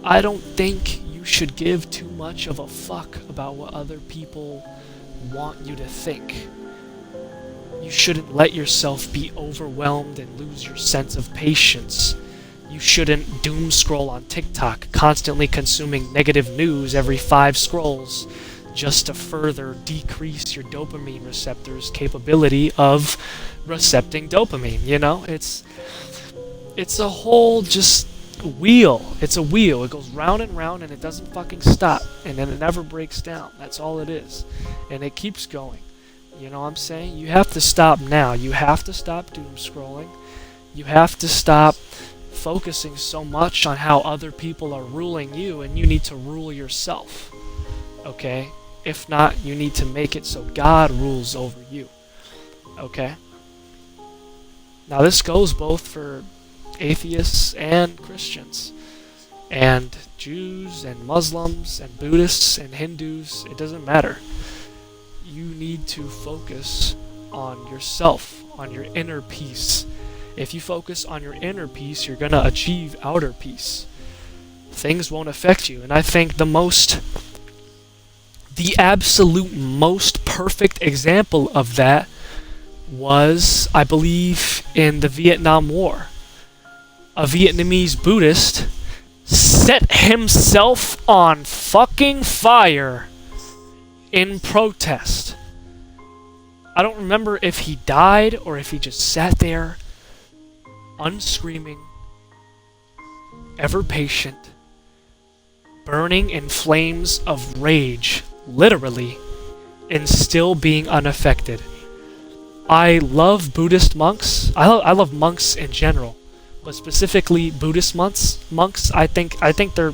I don't think you should give too much of a fuck about what other people want you to think. You shouldn't let yourself be overwhelmed and lose your sense of patience. You shouldn't doom scroll on TikTok, constantly consuming negative news every 5 scrolls just to further decrease your dopamine receptors' capability of recepting dopamine. You know, it's a whole just wheel. It's a wheel. It goes round and round and it doesn't fucking stop. And then it never breaks down. That's all it is. And it keeps going. You know what I'm saying? You have to stop now. You have to stop doom scrolling. You have to stop focusing so much on how other people are ruling you, and you need to rule yourself. Okay? If not, you need to make it so God rules over you. Okay? Now this goes both for atheists and Christians, and Jews and Muslims and Buddhists and Hindus. It doesn't matter. You need to focus on yourself, on your inner peace. If you focus on your inner peace, you're going to achieve outer peace. Things won't affect you. And I think the absolute most perfect example of that was, I believe, in the Vietnam War. A Vietnamese Buddhist set himself on fucking fire in protest. I don't remember if he died or if he just sat there, unscreaming, ever patient, burning in flames of rage, literally, and still being unaffected. I love Buddhist monks. I love monks in general, but specifically Buddhist monks. I think they're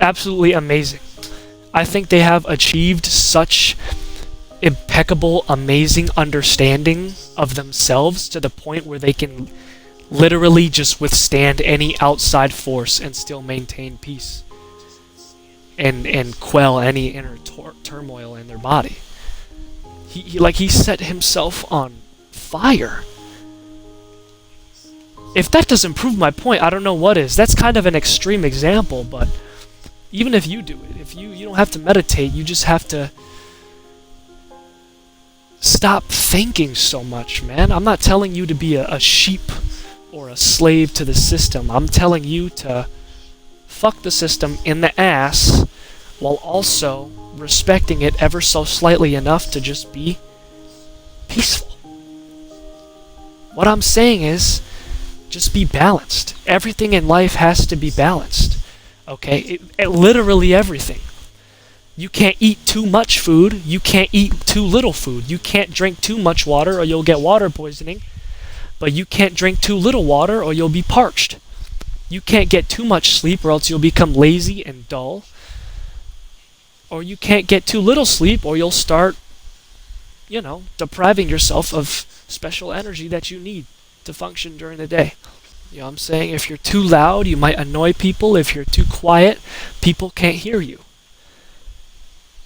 absolutely amazing. I think they have achieved such impeccable, amazing understanding of themselves to the point where they can literally just withstand any outside force and still maintain peace and quell any inner turmoil in their body. He set himself on fire. If that doesn't prove my point, I don't know what is. That's kind of an extreme example, but even if you do it, if you don't have to meditate, you just have to stop thinking so much, man. I'm not telling you to be a sheep or a slave to the system. I'm telling you to fuck the system in the ass while also respecting it ever so slightly enough to just be peaceful. What I'm saying is, just be balanced. Everything in life has to be balanced. Okay? Literally everything. You can't eat too much food. You can't eat too little food. You can't drink too much water or you'll get water poisoning. But you can't drink too little water or you'll be parched. You can't get too much sleep or else you'll become lazy and dull. Or you can't get too little sleep or you'll start, depriving yourself of special energy that you need to function during the day. You know what I'm saying? If you're too loud, you might annoy people. If you're too quiet, people can't hear you.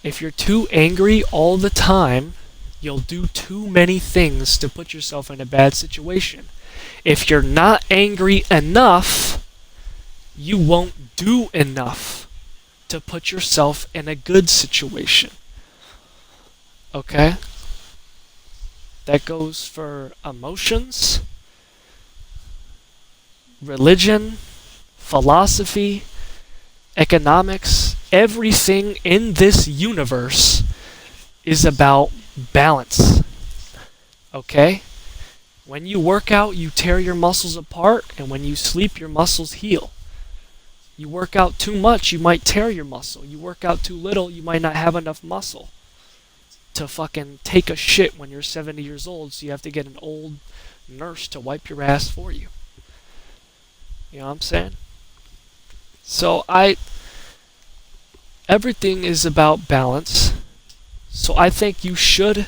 If you're too angry all the time, you'll do too many things to put yourself in a bad situation. If you're not angry enough, you won't do enough to put yourself in a good situation. Okay? That goes for emotions, religion, philosophy, economics. Everything in this universe is about balance. Okay? When you work out, you tear your muscles apart, and when you sleep, your muscles heal. You work out too much, you might tear your muscle. You work out too little, you might not have enough muscle to fucking take a shit when you're 70 years old, so you have to get an old nurse to wipe your ass for you. You know what I'm saying? So everything is about balance. So I think you should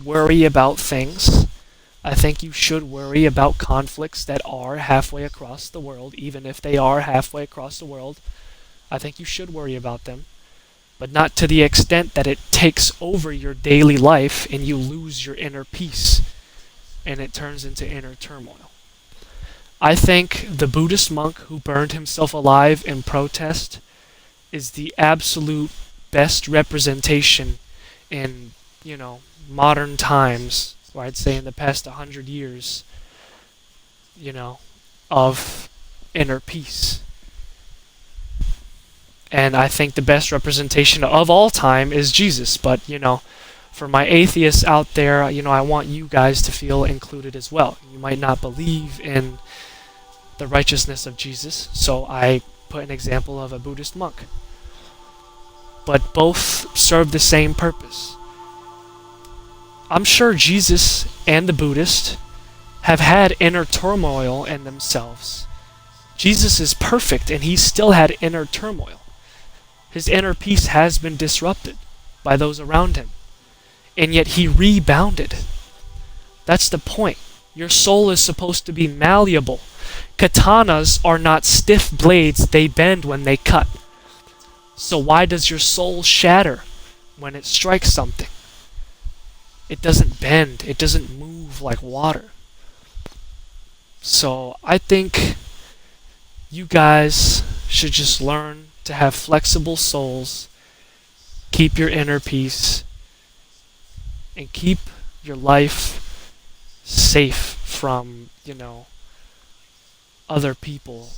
worry about things. I think you should worry about conflicts that are halfway across the world, even if they are halfway across the world. I think you should worry about them, but not to the extent that it takes over your daily life and you lose your inner peace and it turns into inner turmoil. I think the Buddhist monk who burned himself alive in protest is the absolute best representation in, modern times, or I'd say in the past 100 years, you know, of inner peace. And I think the best representation of all time is Jesus. But, for my atheists out there, I want you guys to feel included as well. You might not believe in the righteousness of Jesus, so I put an example of a Buddhist monk. But both serve the same purpose. I'm sure Jesus and the Buddhist have had inner turmoil in themselves. Jesus is perfect, and he still had inner turmoil. His inner peace has been disrupted by those around him, and yet he rebounded. That's the point. Your soul is supposed to be malleable. Katanas are not stiff blades, they bend when they cut. So why does your soul shatter when it strikes something? It doesn't bend, it doesn't move like water. So I think you guys should just learn to have flexible souls, keep your inner peace, and keep your life safe from, other people